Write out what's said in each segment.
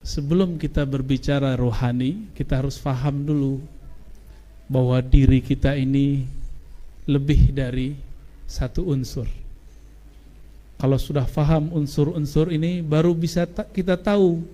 sebelum kita berbicara rohani, kita harus paham dulu bahwa diri kita ini lebih dari satu unsur. Kalau sudah paham unsur-unsur ini, baru bisa kita tahu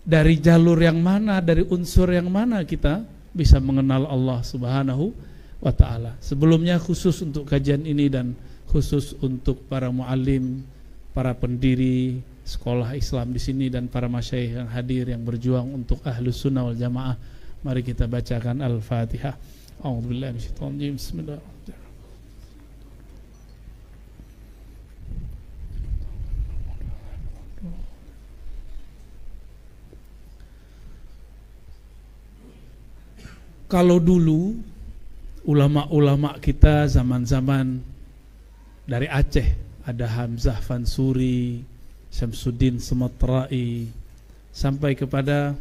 dari jalur yang mana, dari unsur yang mana kita bisa mengenal Allah Subhanahu wa ta'ala. Sebelumnya khusus untuk kajian ini dan khusus untuk para muallim, para pendiri sekolah Islam di sini dan para masyayikh yang hadir yang berjuang untuk Ahlus Sunnah wal Jamaah, mari kita bacakan Al-Fatihah. A'udzubillahi minasyaitonir rajim. Bismillahirrahmanirrahim. Kalau dulu ulama-ulama kita zaman-zaman dari Aceh, ada Hamzah Fansuri, Syamsuddin Sumatrai, sampai kepada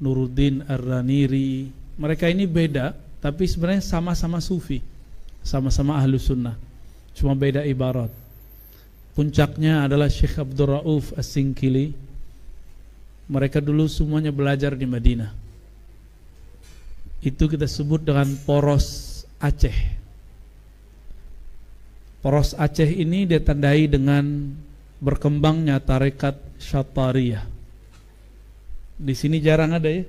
Nuruddin Ar-Raniri. Mereka ini beda, tapi sebenarnya sama-sama sufi, sama-sama ahlu sunnah, cuma beda ibarat. Puncaknya adalah Syekh Abdul Rauf As-Singkili. Mereka dulu semuanya belajar di Madinah. Itu kita sebut dengan poros Aceh. Poros Aceh ini ditandai dengan berkembangnya tarekat Syatariyah. Di sini jarang ada ya,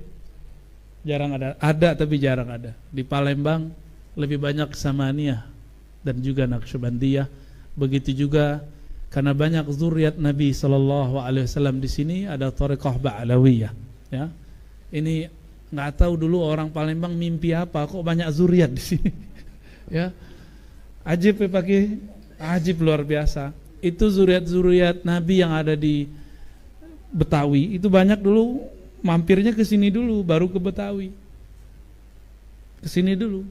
jarang ada. Ada tapi jarang ada. Di Palembang lebih banyak Samaniyah dan juga Naqsyabandiyah. Begitu juga karena banyak zuriat Nabi SAW di sini, ada tarekah Ba'lawiyah. Ya, ini nggak tahu dulu orang Palembang mimpi apa, kok banyak zuriat di sini. Ya, ajib ya pakai, ajib luar biasa. Itu zuriat-zuriat Nabi yang ada di Betawi itu banyak dulu, mampirnya ke sini dulu, baru ke Betawi. Ke sini dulu.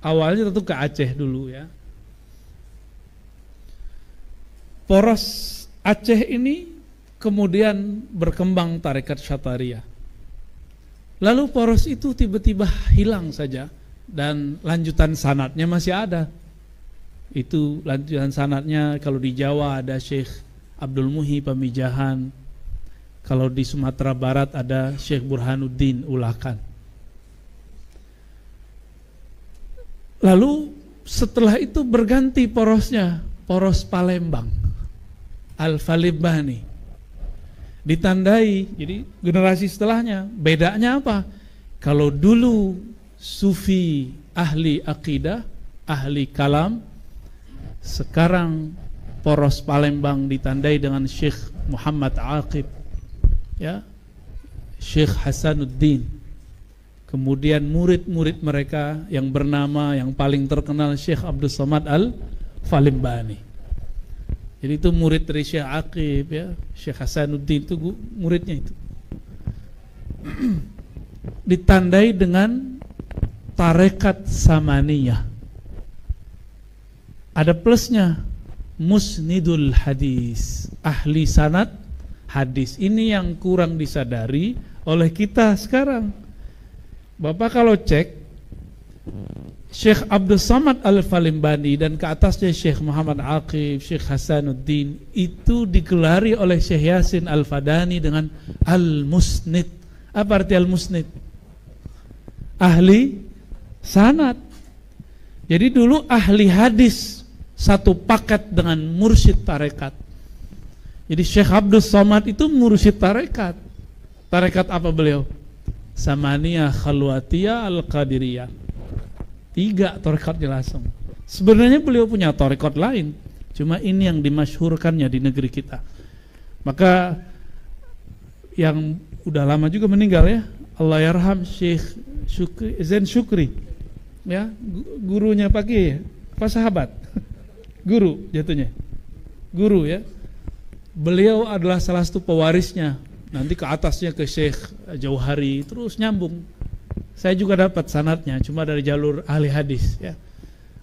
Awalnya tentu ke Aceh dulu ya. Poros Aceh ini kemudian berkembang tarekat Syatariyah. Lalu poros itu tiba-tiba hilang saja dan lanjutan sanadnya masih ada. Itu lanjutan sanadnya, kalau di Jawa ada Syekh Abdul Muhi Pamijahan, kalau di Sumatera Barat ada Syekh Burhanuddin Ulakan. Lalu setelah itu berganti porosnya, poros Palembang, Al-Falibani. Ditandai, jadi generasi setelahnya, bedanya apa? Kalau dulu sufi ahli akidah, ahli kalam, sekarang poros Palembang ditandai dengan Syekh Muhammad Aqib, ya, Syekh Hasanuddin. Kemudian murid-murid mereka yang bernama, yang paling terkenal Syekh Abdul Samad Al-Falimbani. Jadi itu murid dari Syekh Aqib ya, Syekh Hasanuddin itu muridnya itu. Ditandai dengan tarekat Samaniyah. Ada plusnya, musnidul hadis, ahli sanad hadis. Ini yang kurang disadari oleh kita sekarang. Bapak kalau cek Syekh Abdul Samad Al-Falimbani dan ke atasnya Syekh Muhammad Aqib, Syekh Hasanuddin, itu digelari oleh Syekh Yasin Al-Fadani dengan Al-Musnid. Apa arti Al-Musnid? Ahli sanad. Jadi dulu ahli hadis satu paket dengan mursyid tarekat. Jadi Syekh Abdul Samad itu mursyid tarekat. Tarekat apa beliau? Samaniyah, Khalwatiyah, Al-Qadiriyah. 3 tarekatnya langsung. Sebenarnya beliau punya tarekat lain, cuma ini yang dimasyhurkannya di negeri kita. Maka yang udah lama juga meninggal ya, Allah yarham, Syekh Zain Syukri, ya, gurunya Pak Kiai ya, apa sahabat? Guru jatuhnya, guru ya. Beliau adalah salah satu pewarisnya. Nanti ke atasnya ke Syekh Jauhari, terus nyambung. Saya juga dapat sanadnya, cuma dari jalur ahli hadis ya.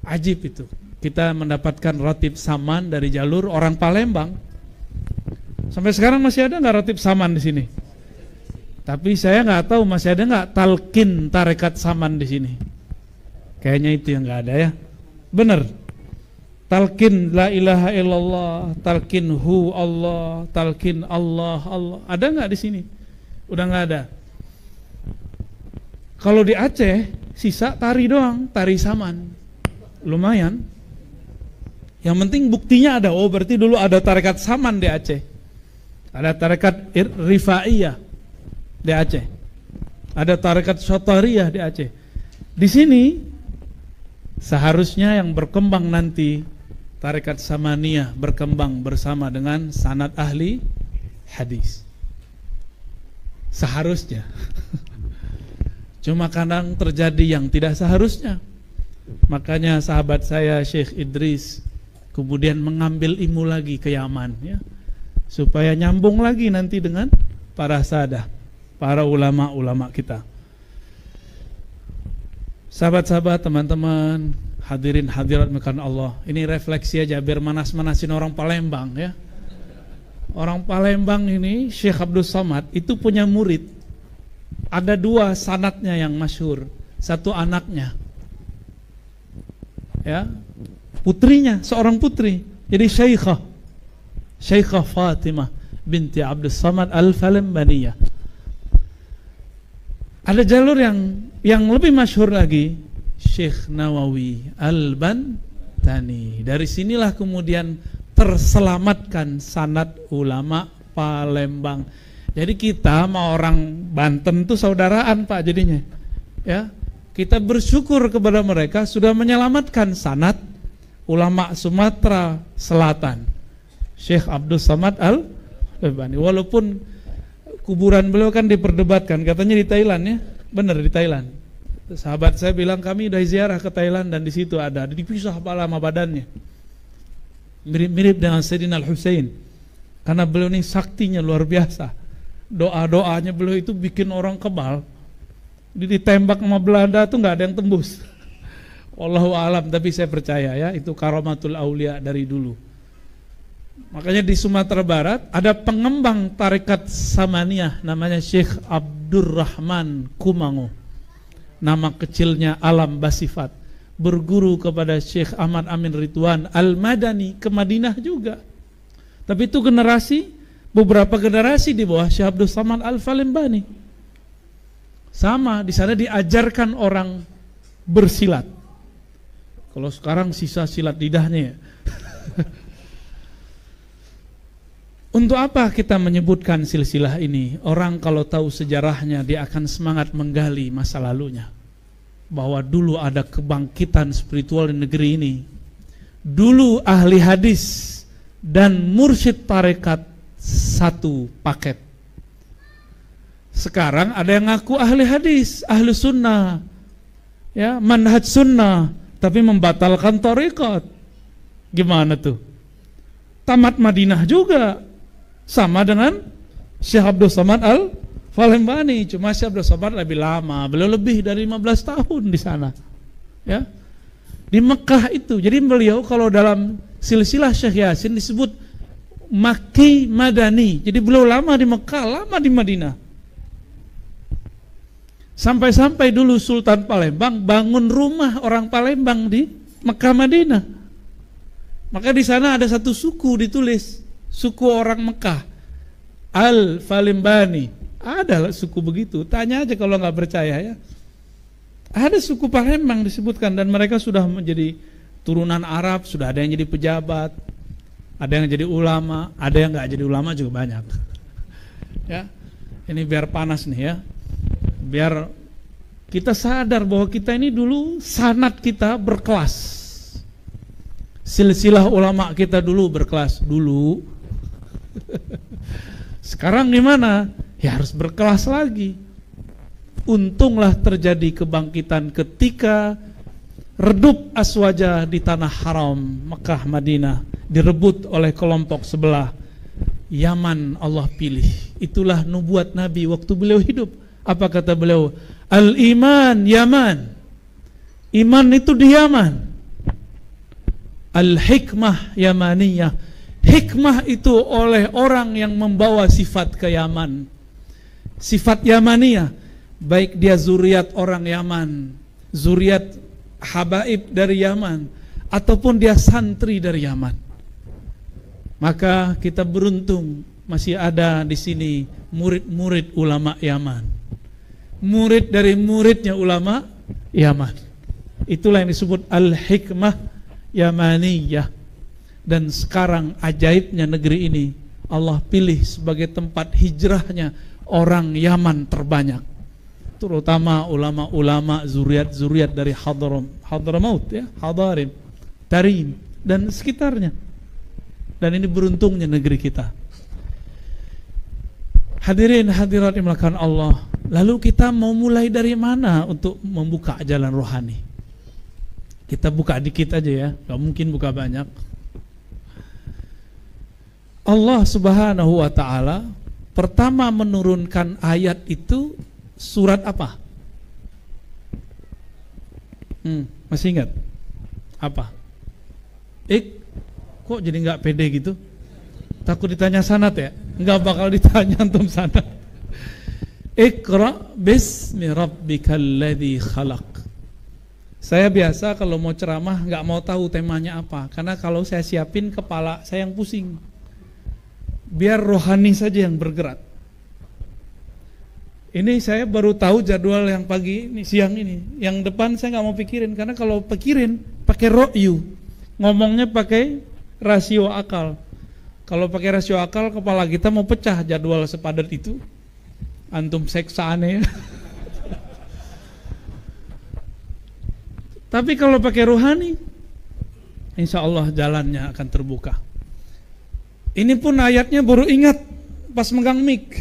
Ajib itu. Kita mendapatkan ratib saman dari jalur orang Palembang. Sampai sekarang masih ada nggak ratib saman di sini? Tapi saya nggak tahu masih ada nggak talqin tarekat saman di sini. Kayaknya itu yang nggak ada ya. Bener. Talqin la ilaha illallah, talqin hu Allah, talqin Allah Allah. Ada nggak di sini? udah nggak ada. Kalau di Aceh sisa tari doang, tari saman, lumayan. Yang penting buktinya ada. Oh berarti dulu ada tarekat saman di Aceh, ada tarekat Rifaiyah di Aceh, ada tarekat Syatariyah di Aceh. Di sini seharusnya yang berkembang nanti tarekat Samaniyah berkembang bersama dengan sanad ahli hadis. Seharusnya. Cuma kadang terjadi yang tidak seharusnya. Makanya sahabat saya Syekh Idris kemudian mengambil ilmu lagi ke Yaman ya, supaya nyambung lagi nanti dengan para sahadah, para ulama-ulama kita. Sahabat-sahabat, teman-teman, hadirin hadirat mekanan Allah, ini refleksi aja biar manas-manasin orang Palembang ya. Orang Palembang ini Syekh Abdul Somad itu punya murid. Ada 2 sanadnya yang masyhur, 1 anaknya. Ya, putrinya, seorang putri. Jadi Syekhah Fatimah binti Abdul Somad Al-Falembaniyah. Ada jalur yang lebih masyhur lagi, Syekh Nawawi Al-Bantani. Dari sinilah kemudian terselamatkan sanad ulama Palembang. Jadi kita sama orang Banten itu saudaraan Pak jadinya. Ya, kita bersyukur kepada mereka sudah menyelamatkan sanad ulama Sumatera Selatan, Syekh Abdul Somad Al-Albani. Walaupun kuburan beliau kan diperdebatkan, katanya di Thailand ya, benar di Thailand. Sahabat saya bilang kami udah ziarah ke Thailand dan di situ ada dipisah kepala sama badannya. Mirip-mirip dengan Sayyidina Al-Husain. Karena beliau ini saktinya luar biasa. Doa-doanya beliau itu bikin orang kebal. Ditembak sama Belanda tuh nggak ada yang tembus. Wallahu alam, tapi saya percaya ya itu karamatul aulia dari dulu. Makanya di Sumatera Barat ada pengembang tarekat Samaniyah namanya Syekh Abdurrahman Kumango. Nama kecilnya Alam Basifat. Berguru kepada Syekh Ahmad Amin Ridwan Al-Madani ke Madinah juga. Tapi itu beberapa generasi di bawah Syekh Abdul Somad Al-Falembani. Sama, di sana diajarkan orang bersilat. Kalau sekarang sisa silat lidahnya ya. Untuk apa kita menyebutkan silsilah ini? Orang kalau tahu sejarahnya dia akan semangat menggali masa lalunya. Bahwa dulu ada kebangkitan spiritual di negeri ini. Dulu ahli hadis dan mursyid tarekat satu paket. Sekarang ada yang ngaku ahli hadis, ahli sunnah, ya, manhaj sunnah, tapi membatalkan tarekat. Gimana tuh? Tamat Madinah juga, sama dengan Syekh Abdul Somad Al-Falembani. Cuma Syekh Abdul Somad lebih lama, beliau lebih dari 15 tahun di sana, ya, di Mekah itu. Jadi beliau kalau dalam silsilah Syekh Yasin disebut Makki Madani. Jadi beliau lama di Mekah, lama di Madinah. Sampai-sampai dulu Sultan Palembang bangun rumah orang Palembang di Mekah Madinah. Maka di sana ada satu suku ditulis, suku orang Mekah, Al-Falembani. Ada suku begitu. Tanya aja kalau nggak percaya ya. Ada suku Palembang disebutkan dan mereka sudah menjadi turunan Arab, sudah ada yang jadi pejabat, ada yang jadi ulama, ada yang nggak jadi ulama juga banyak. Ya, ini biar panas nih ya, biar kita sadar bahwa kita ini dulu sanad kita berkelas, silsilah ulama kita dulu berkelas dulu. Sekarang gimana? Ya harus berkelas lagi. Untunglah terjadi kebangkitan ketika redup Aswaja di tanah haram Mekah Madinah direbut oleh kelompok sebelah. Yaman Allah pilih. Itulah nubuat Nabi waktu beliau hidup. Apa kata beliau? Al-iman Yaman. Iman itu di Yaman. Al-hikmah Yamaniyah. Hikmah itu oleh orang yang membawa sifat ke Yaman. Sifat Yamaniyah, baik dia zuriat orang Yaman, zuriat habaib dari Yaman, ataupun dia santri dari Yaman. Maka kita beruntung masih ada di sini murid-murid ulama Yaman. Murid dari muridnya ulama Yaman. Itulah yang disebut al-hikmah Yamaniyah. Dan sekarang ajaibnya negeri ini Allah pilih sebagai tempat hijrahnya orang Yaman terbanyak. Terutama ulama-ulama zuriat-zuriat dari Hadramaut ya, Hadarim, Tarim dan sekitarnya. Dan ini beruntungnya negeri kita. Hadirin hadirat dimulakan Allah. Lalu kita mau mulai dari mana untuk membuka jalan rohani? Kita buka dikit aja ya, gak mungkin buka banyak. Allah Subhanahu wa ta'ala pertama menurunkan ayat itu surat apa? Masih ingat? Apa? Kok jadi gak pede gitu? Takut ditanya sanad ya? Enggak bakal ditanya antum sanad. Iqra bismi rabbikal ladzi khalaq. Saya biasa kalau mau ceramah enggak mau tahu temanya apa, karena kalau saya siapin kepala saya yang pusing. Biar rohani saja yang bergerak. Ini saya baru tahu jadwal yang pagi ini, siang ini. Yang depan saya enggak mau pikirin, karena kalau pikirin pakai ro'yu, ngomongnya pakai rasio akal. Kalau pakai rasio akal, kepala kita mau pecah jadwal sepadat itu. Antum seksa aneh. Tapi kalau pakai rohani, insya Allah jalannya akan terbuka. Ini pun ayatnya baru ingat pas megang mic.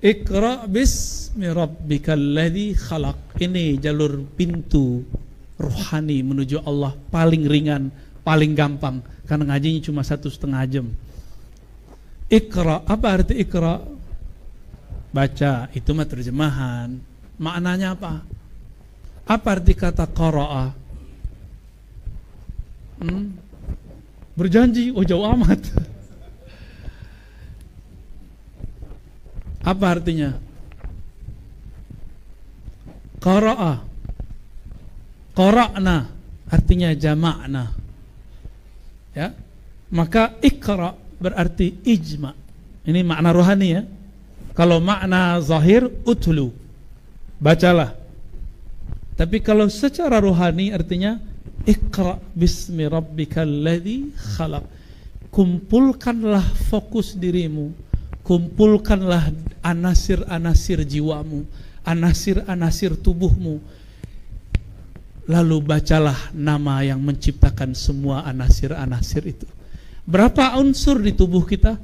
Iqra bismi rabbikal ladzi khalaq. Ini jalur pintu rohani menuju Allah paling ringan, paling gampang. Karena ngajinya cuma 1,5 jam. Iqra, apa arti iqra? Baca, itu mah terjemahan. Maknanya apa? Apa arti kata qara'a? Berjanji, jauh amat. Apa artinya? Qara'a. Qara'na artinya jama'na. Ya, maka ikra berarti ijma. Ini makna rohani ya. Kalau makna zahir utlu, bacalah. Tapi kalau secara rohani artinya ikra bismi rabbikal ladzi khalaq. Kumpulkanlah fokus dirimu, kumpulkanlah anasir-anasir jiwamu, anasir-anasir tubuhmu. Lalu bacalah nama yang menciptakan semua anasir-anasir itu. Berapa unsur di tubuh kita?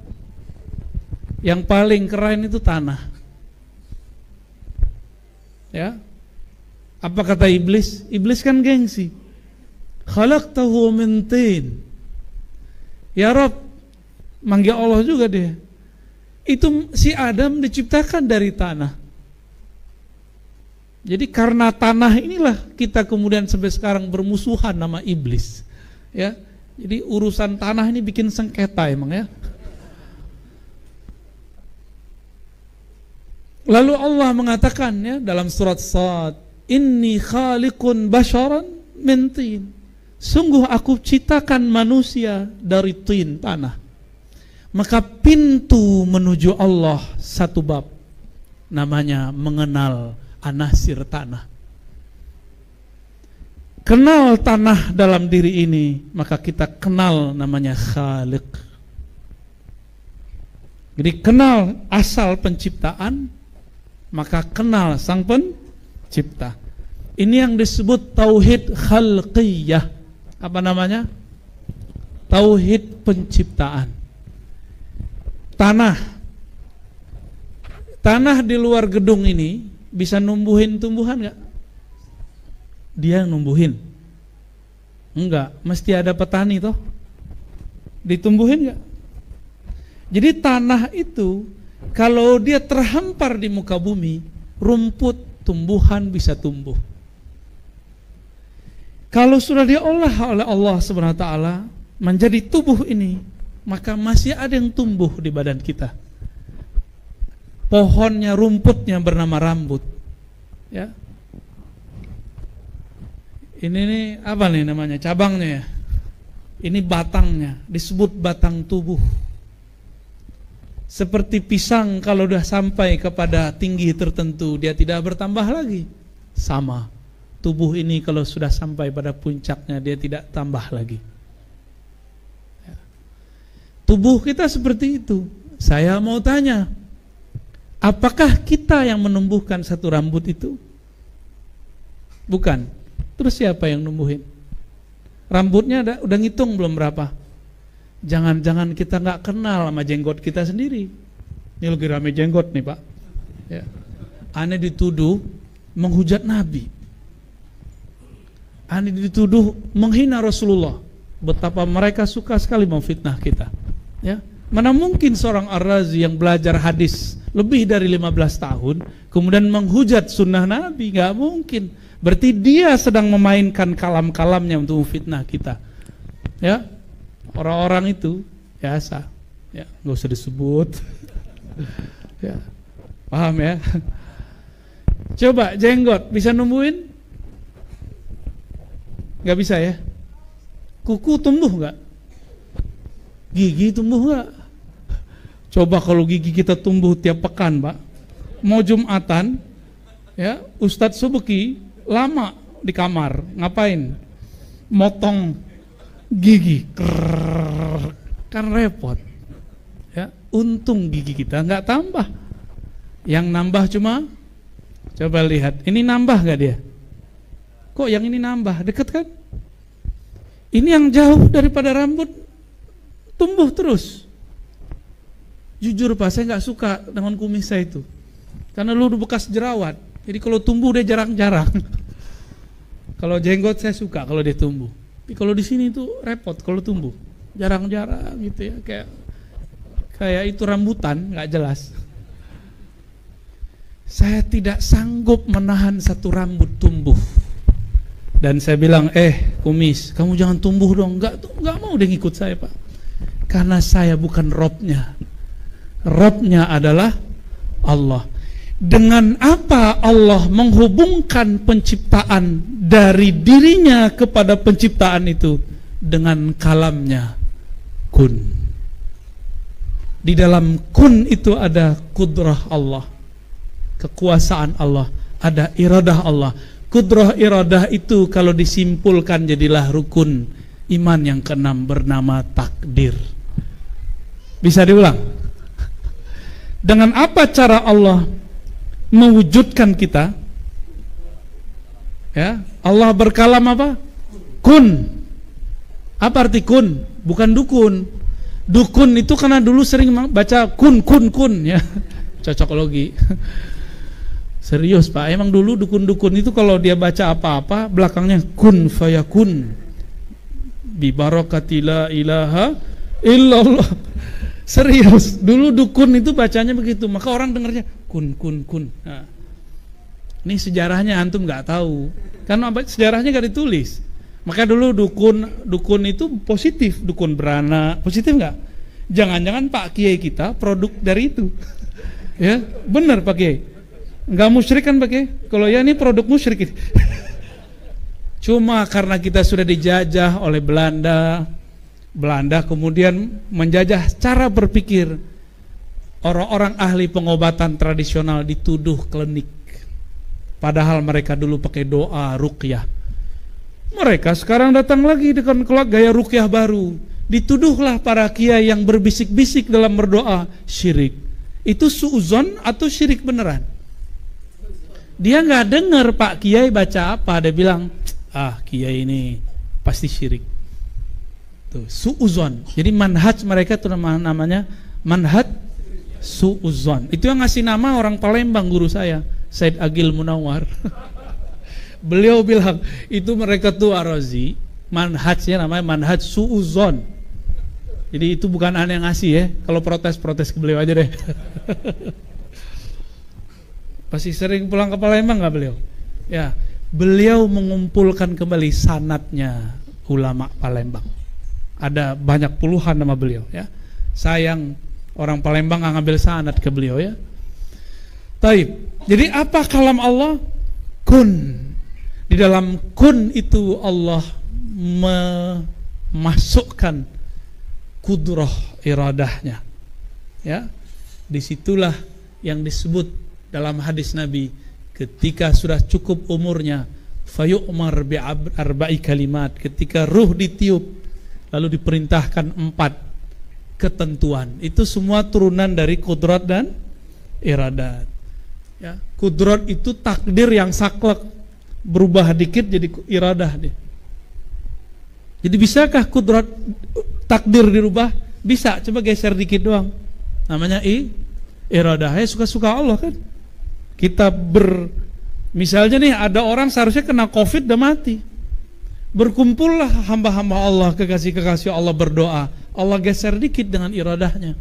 Yang paling keren itu tanah. Ya. Apa kata iblis? Iblis kan gengsi. Khalaqtahu min tin. Ya Rabb, manggil Allah juga dia. Itu si Adam diciptakan dari tanah. Jadi karena tanah inilah kita kemudian sampai sekarang bermusuhan nama iblis. Ya. Jadi urusan tanah ini bikin sengketa emang ya. Lalu Allah mengatakan ya dalam surat Sad, inni khaliqun basharan min tin. Sungguh aku ciptakan manusia dari tin, tanah. Maka pintu menuju Allah satu bab, namanya mengenal anasir tanah. Kenal tanah dalam diri ini, maka kita kenal namanya Khaliq. Jadi kenal asal penciptaan, maka kenal sang pencipta. Ini yang disebut tauhid khalqiyah. Apa namanya? Tauhid penciptaan. Tanah di luar gedung ini bisa numbuhin tumbuhan enggak? Dia yang numbuhin? Enggak, mesti ada petani toh. Ditumbuhin enggak? Jadi tanah itu kalau dia terhampar di muka bumi, rumput, tumbuhan bisa tumbuh. Kalau sudah diolah oleh Allah Subhanahu wa taala menjadi tubuh ini, maka masih ada yang tumbuh di badan kita. Pohonnya, rumputnya bernama rambut. Ya. Ini nih apa nih namanya? Cabangnya ya. Ini batangnya, disebut batang tubuh. Seperti pisang kalau sudah sampai kepada tinggi tertentu, dia tidak bertambah lagi. Sama, tubuh ini kalau sudah sampai pada puncaknya, dia tidak tambah lagi. Tubuh kita seperti itu. Saya mau tanya, apakah kita yang menumbuhkan satu rambut itu? Bukan. Terus siapa yang numbuhin? Rambutnya udah ngitung belum berapa? Jangan-jangan kita nggak kenal sama jenggot kita sendiri. Ini lagi rame jenggot nih Pak. Ya. Aneh dituduh menghujat Nabi. Aneh dituduh menghina Rasulullah. Betapa mereka suka sekali memfitnah kita. Ya. Mana mungkin seorang Ar-Razi yang belajar hadis lebih dari 15 tahun kemudian menghujat sunnah Nabi? Nggak mungkin. Berarti dia sedang memainkan kalam-kalamnya untuk memfitnah kita. Ya. Orang-orang itu biasa, ya nggak usah disebut, ya paham ya? Coba jenggot bisa numbuhin? Nggak bisa ya? Kuku tumbuh nggak? Gigi tumbuh nggak? Coba kalau gigi kita tumbuh tiap pekan, Pak, mau Jumatan, ya Ustadz Subeki lama di kamar, ngapain? Motong gigi, kan repot ya. Untung gigi kita nggak tambah, yang nambah cuma, coba lihat ini nambah nggak dia? Kok yang ini nambah? Deket kan? Ini yang jauh daripada rambut tumbuh terus. Jujur Pak, saya nggak suka dengan kumis saya itu karena lu bekas jerawat, jadi kalau tumbuh dia jarang-jarang. Kalau jenggot saya suka kalau dia tumbuh. Tapi kalau di sini itu repot kalau tumbuh, jarang-jarang gitu ya, kayak itu rambutan nggak jelas. Saya tidak sanggup menahan satu rambut tumbuh, dan saya bilang, kumis, kamu jangan tumbuh dong. Nggak mau dia ngikut saya Pak, karena saya bukan Robnya. Robnya adalah Allah. Dengan apa Allah menghubungkan penciptaan dari dirinya kepada penciptaan itu? Dengan kalamnya, kun. Di dalam kun itu ada kudrah Allah, kekuasaan Allah, ada iradah Allah. Kudrah iradah itu kalau disimpulkan jadilah rukun iman yang keenam bernama takdir. Bisa diulang? Dengan apa cara Allah mewujudkan kita? Ya, Allah berkalam apa? Kun. Apa arti kun? Bukan dukun. Dukun itu karena dulu sering baca kun ya. Cocok logi. Serius Pak, emang dulu dukun-dukun itu kalau dia baca apa-apa belakangnya kun fayakun. Bi barakati la ilaha illallah. Serius, dulu dukun itu bacanya begitu, maka orang dengarnya kun. Nah, ini sejarahnya antum nggak tahu, karena sejarahnya nggak ditulis. Maka dulu dukun itu positif, dukun beranak, positif nggak? Jangan-jangan Pak Kiai kita produk dari itu, ya benar Pak Kiai, nggak musyrik kan Pak Kiai? Kalau ya ini produk musyrik. Cuma karena kita sudah dijajah oleh Belanda kemudian menjajah cara berpikir orang-orang ahli pengobatan tradisional, dituduh klinik. Padahal mereka dulu pakai doa ruqyah. Mereka sekarang datang lagi dengan gaya ruqyah baru. Dituduhlah para kiai yang berbisik-bisik dalam berdoa syirik. Itu suuzon atau syirik beneran? Dia nggak dengar Pak Kiai baca apa, dia bilang, Kiai ini pasti syirik. Tuh, suuzon. Jadi manhaj mereka itu namanya manhaj suuzon. Itu yang ngasih nama orang Palembang, guru saya, Said Agil Munawar. Beliau bilang itu mereka tuh Ar-Razi, manhajnya namanya manhaj suuzon. Jadi itu bukan aneh yang ngasih ya. Kalau protes ke beliau aja deh. Pasti sering pulang ke Palembang nggak beliau? Ya, beliau mengumpulkan kembali sanadnya ulama Palembang. Ada banyak puluhan nama beliau ya. Sayang orang Palembang nggak ngambil sanad ke beliau ya. Taib. Jadi apa kalam Allah? Kun. Di dalam kun itu Allah memasukkan kudrah iradahnya. Ya. Disitulah yang disebut dalam hadis Nabi, ketika sudah cukup umurnya, fayu'mar bi'arba'i kalimat, ketika ruh ditiup lalu diperintahkan 4 ketentuan. Itu semua turunan dari kudrat dan iradat. Ya, kudrat itu takdir yang saklek, berubah dikit jadi iradah dia. Jadi bisakah kudrat takdir dirubah? Bisa, coba geser dikit doang. Namanya iradah. Ya suka-suka Allah kan. Kita misalnya nih ada orang seharusnya kena COVID udah mati. Berkumpullah hamba-hamba Allah, kekasih-kekasih Allah berdoa. Allah geser dikit dengan iradahnya.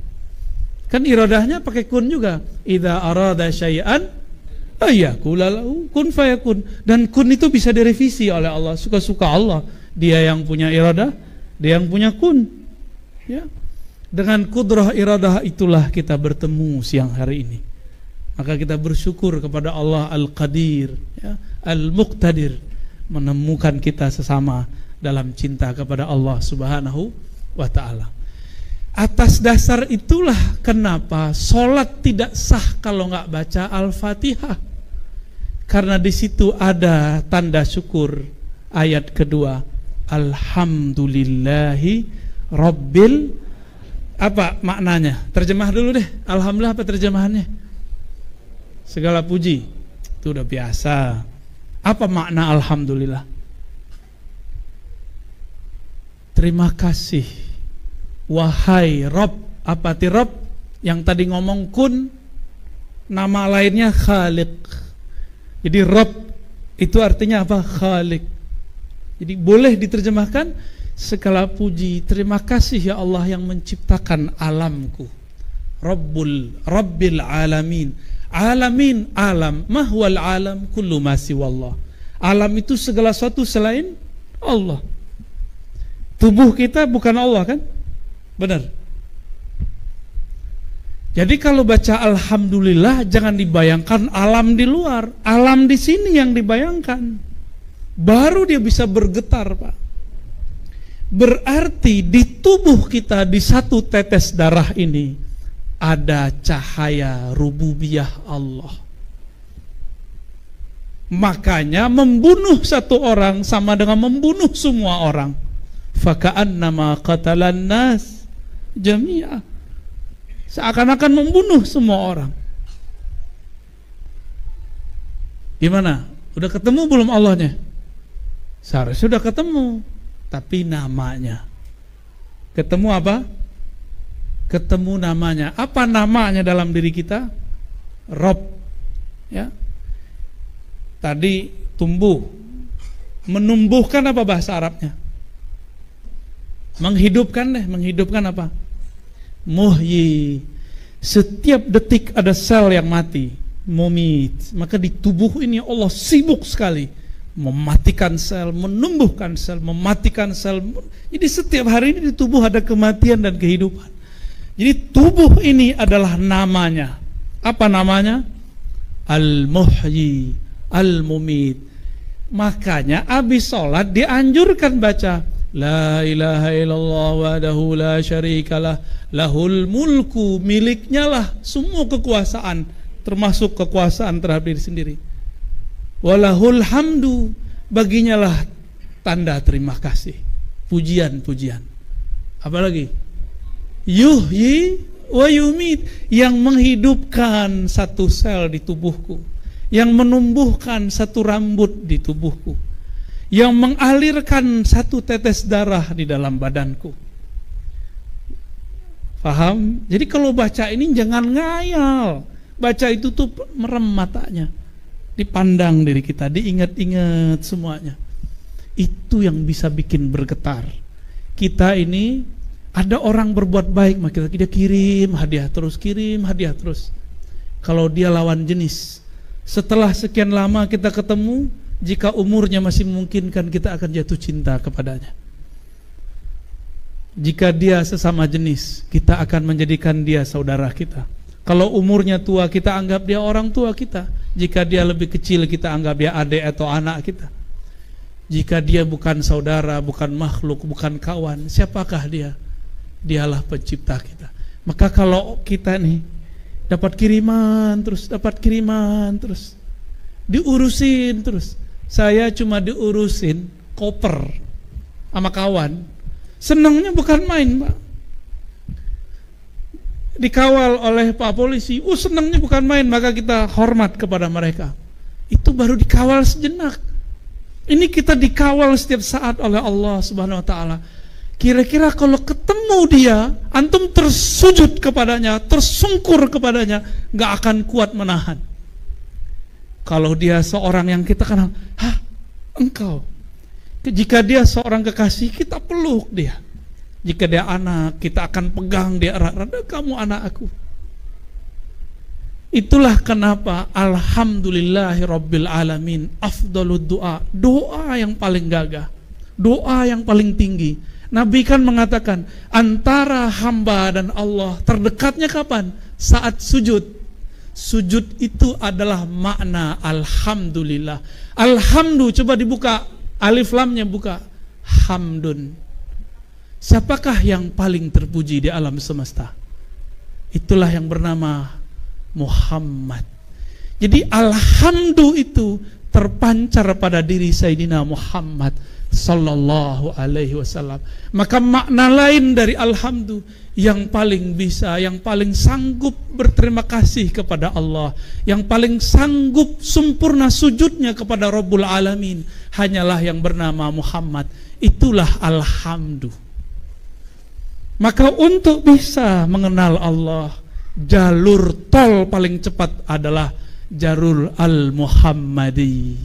Kan iradahnya pakai kun juga. Idza arada syai'an ayyakula lahu kun fayakun. Dan kun itu bisa direvisi oleh Allah, suka-suka Allah. Dia yang punya iradah, dia yang punya kun. Ya. Dengan kudrah iradah itulah kita bertemu siang hari ini. Maka kita bersyukur kepada Allah Al-Qadir, ya, Al-Muqtadir, menemukan kita sesama dalam cinta kepada Allah Subhanahu wa ta'ala. Atas dasar itulah kenapa sholat tidak sah kalau nggak baca Al-Fatihah. Karena di situ ada tanda syukur. Ayat kedua, Alhamdulillahi Rabbil, apa maknanya? Terjemah dulu deh. Alhamdulillah apa terjemahannya? Segala puji. Itu udah biasa. Apa makna Alhamdulillah? Terima kasih, wahai Rob. Apa ti Rob? Yang tadi ngomong kun, nama lainnya Khaliq. Jadi Rob itu artinya apa? Khaliq. Jadi boleh diterjemahkan segala puji, terima kasih ya Allah yang menciptakan alamku. Rabbil alamin. Alamin, alam, mahwal alam, kullu ma siwallah. Alam itu segala sesuatu selain Allah. Tubuh kita bukan Allah kan? Benar. Jadi kalau baca Alhamdulillah jangan dibayangkan alam di luar, alam di sini yang dibayangkan. Baru dia bisa bergetar, Pak. Berarti di tubuh kita, di satu tetes darah ini ada cahaya rububiyah Allah. Makanya membunuh satu orang sama dengan membunuh semua orang. Faka'annama qatalan nas jami'a. Seakan-akan membunuh semua orang. Gimana? Udah ketemu belum Allahnya? Seharusnya sudah ketemu. Tapi namanya, ketemu apa? Ketemu namanya. Apa namanya dalam diri kita? Rob. Ya. Tadi tumbuh. Menumbuhkan apa bahasa Arabnya? Menghidupkan deh. Menghidupkan apa? Muhyi. Setiap detik ada sel yang mati. Mumit. Maka di tubuh ini Allah sibuk sekali mematikan sel, menumbuhkan sel, mematikan sel. Jadi setiap hari ini di tubuh ada kematian dan kehidupan. Jadi tubuh ini adalah namanya. Apa namanya? Al-Muhyi, Al-Mumit. Makanya abis sholat dianjurkan baca La ilaha illallah wahdahu la syarikalah lahul mulku, miliknya lah semua kekuasaan, termasuk kekuasaan terhadap diri sendiri. Walahul hamdu, baginya lah tanda terima kasih, pujian-pujian. Apalagi? Yuhyi wa yumit, yang menghidupkan satu sel di tubuhku, yang menumbuhkan satu rambut di tubuhku, yang mengalirkan satu tetes darah di dalam badanku. Paham? Jadi kalau baca ini jangan ngayal. Baca itu tuh merem matanya, dipandang diri kita, diingat-ingat semuanya. Itu yang bisa bikin bergetar. Kita ini ada orang berbuat baik, maka kita kirim hadiah terus, kirim hadiah terus. Kalau dia lawan jenis, setelah sekian lama kita ketemu, jika umurnya masih memungkinkan, kita akan jatuh cinta kepadanya. Jika dia sesama jenis, kita akan menjadikan dia saudara kita. Kalau umurnya tua, kita anggap dia orang tua kita. Jika dia lebih kecil, kita anggap dia adik atau anak kita. Jika dia bukan saudara, bukan makhluk, bukan kawan, siapakah dia? Dialah pencipta kita. Maka kalau kita nih Dapat kiriman terus, diurusin terus. Saya cuma diurusin koper sama kawan. Senangnya bukan main, Pak. Dikawal oleh Pak Polisi, senangnya bukan main, maka kita hormat kepada mereka. Itu baru dikawal sejenak. Ini kita dikawal setiap saat oleh Allah Subhanahu wa taala. Kira-kira kalau ketemu dia, antum tersujud kepadanya, tersungkur kepadanya, gak akan kuat menahan. Kalau dia seorang yang kita kenal, engkau. Jika dia seorang kekasih, kita peluk dia. Jika dia anak, kita akan pegang dia erat-erat, kamu anak aku. Itulah kenapa alhamdulillahi rabbil alamin, afdalud doa, doa yang paling gagah, doa yang paling tinggi. Nabi kan mengatakan, antara hamba dan Allah terdekatnya kapan? Saat sujud. Sujud itu adalah makna alhamdulillah. Alhamdu, coba dibuka, alif lamnya buka, hamdun. Siapakah yang paling terpuji di alam semesta? Itulah yang bernama Muhammad. Jadi alhamdu itu terpancar pada diri Sayyidina Muhammad sallallahu alaihi wasallam. Maka makna lain dari alhamdu, yang paling bisa, yang paling sanggup berterima kasih kepada Allah, yang paling sanggup sempurna sujudnya kepada Rabbul Alamin, hanyalah yang bernama Muhammad. Itulah alhamdu. Maka untuk bisa mengenal Allah, jalur tol paling cepat adalah jalur al-Muhammadi,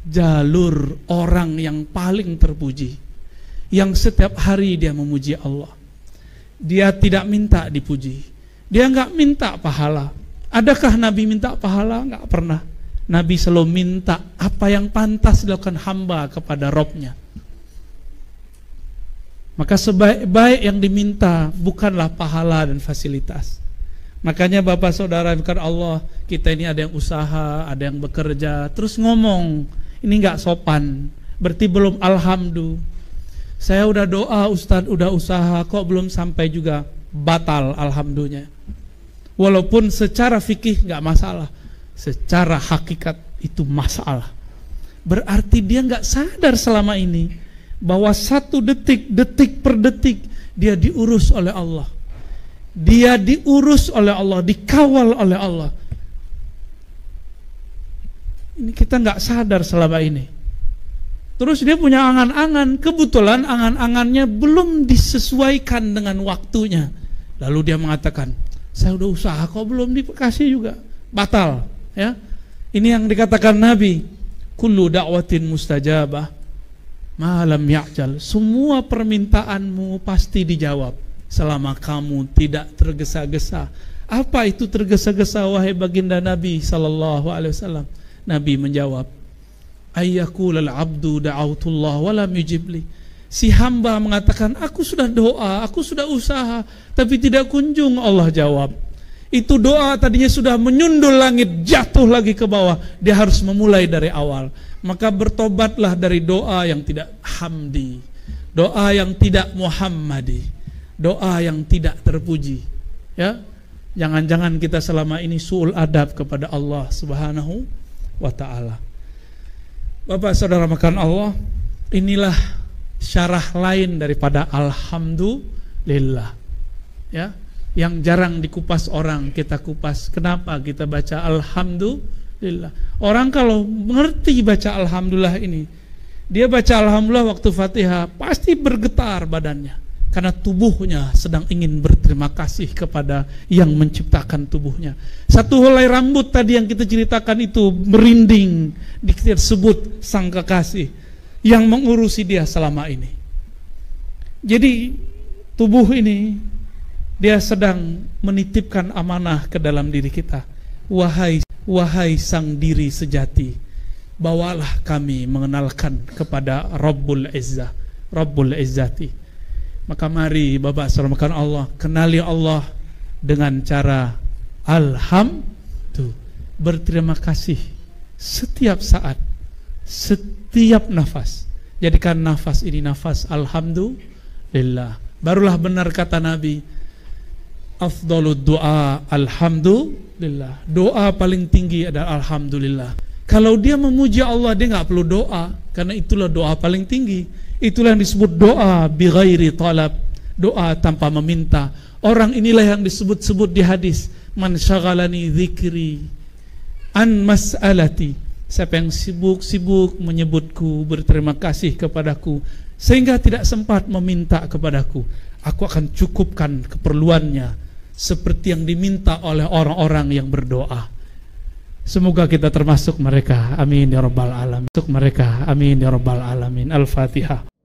jalur orang yang paling terpuji, yang setiap hari dia memuji Allah. Dia tidak minta dipuji, dia nggak minta pahala. Adakah Nabi minta pahala? Nggak pernah. Nabi selalu minta apa yang pantas dilakukan hamba kepada Robnya. Maka sebaik-baik yang diminta bukanlah pahala dan fasilitas. Makanya Bapak Saudara bukan Allah, kita ini ada yang usaha, ada yang bekerja, terus ngomong, ini nggak sopan, berarti belum alhamdulillah. Saya udah doa, Ustadz udah usaha, kok belum sampai juga, batal alhamdulillah. Walaupun secara fikih nggak masalah, secara hakikat itu masalah. Berarti dia nggak sadar selama ini bahwa satu detik, detik per detik dia diurus oleh Allah. Dia diurus oleh Allah, dikawal oleh Allah. Ini kita nggak sadar selama ini. Terus dia punya angan-angan, kebetulan angan-angannya belum disesuaikan dengan waktunya. Lalu dia mengatakan, saya udah usaha kok belum dikasih juga, batal. Ya, ini yang dikatakan Nabi, kullu da'watin mustajabah malam ya'jal. Semua permintaanmu pasti dijawab selama kamu tidak tergesa-gesa. Apa itu tergesa-gesa wahai baginda Nabi sallallahu alaihi wasallam? Nabi menjawab, ayyaqulal abdu da'autullah wa lam yujibli. Si hamba mengatakan, aku sudah doa, aku sudah usaha, tapi tidak kunjung Allah jawab. Itu doa tadinya sudah menyundul langit, jatuh lagi ke bawah. Dia harus memulai dari awal. Maka bertobatlah dari doa yang tidak hamdi, doa yang tidak muhammadi, doa yang tidak terpuji. Ya, jangan-jangan kita selama ini su'ul adab kepada Allah Subhanahu wa ta'ala. Bapak Saudara makan Allah, inilah syarah lain daripada alhamdulillah. Ya, yang jarang dikupas orang, kita kupas. Kenapa kita baca alhamdulillah? Orang kalau mengerti baca alhamdulillah ini, dia baca alhamdulillah waktu Fatihah pasti bergetar badannya, karena tubuhnya sedang ingin berterima kasih kepada yang menciptakan tubuhnya. Satu helai rambut tadi yang kita ceritakan itu merinding, disebut sang kekasih yang mengurusi dia selama ini. Jadi tubuh ini dia sedang menitipkan amanah ke dalam diri kita. Wahai sang diri sejati, bawalah kami mengenalkan kepada Rabbul Izzah, Rabbul Izzati. Maka mari Bapak Saudara Allah, kenali Allah dengan cara alhamdulillah, berterima kasih setiap saat, setiap nafas. Jadikan nafas ini nafas alhamdulillah. Barulah benar kata Nabi, afdhalud du'a alhamdulillah. Doa paling tinggi adalah alhamdulillah. Kalau dia memuji Allah, dia nggak perlu doa, karena itulah doa paling tinggi. Itulah yang disebut doa bi ghairi talab, doa tanpa meminta. Orang inilah yang disebut-sebut di hadis, man syaghalani dzikri an mas'alati. Siapa yang sibuk-sibuk menyebutku, berterima kasih kepadaku, sehingga tidak sempat meminta kepadaku, aku akan cukupkan keperluannya seperti yang diminta oleh orang-orang yang berdoa. Semoga kita termasuk mereka. Amin ya rabbal alamin. Amin ya rabbal alamin. Al-Fatihah.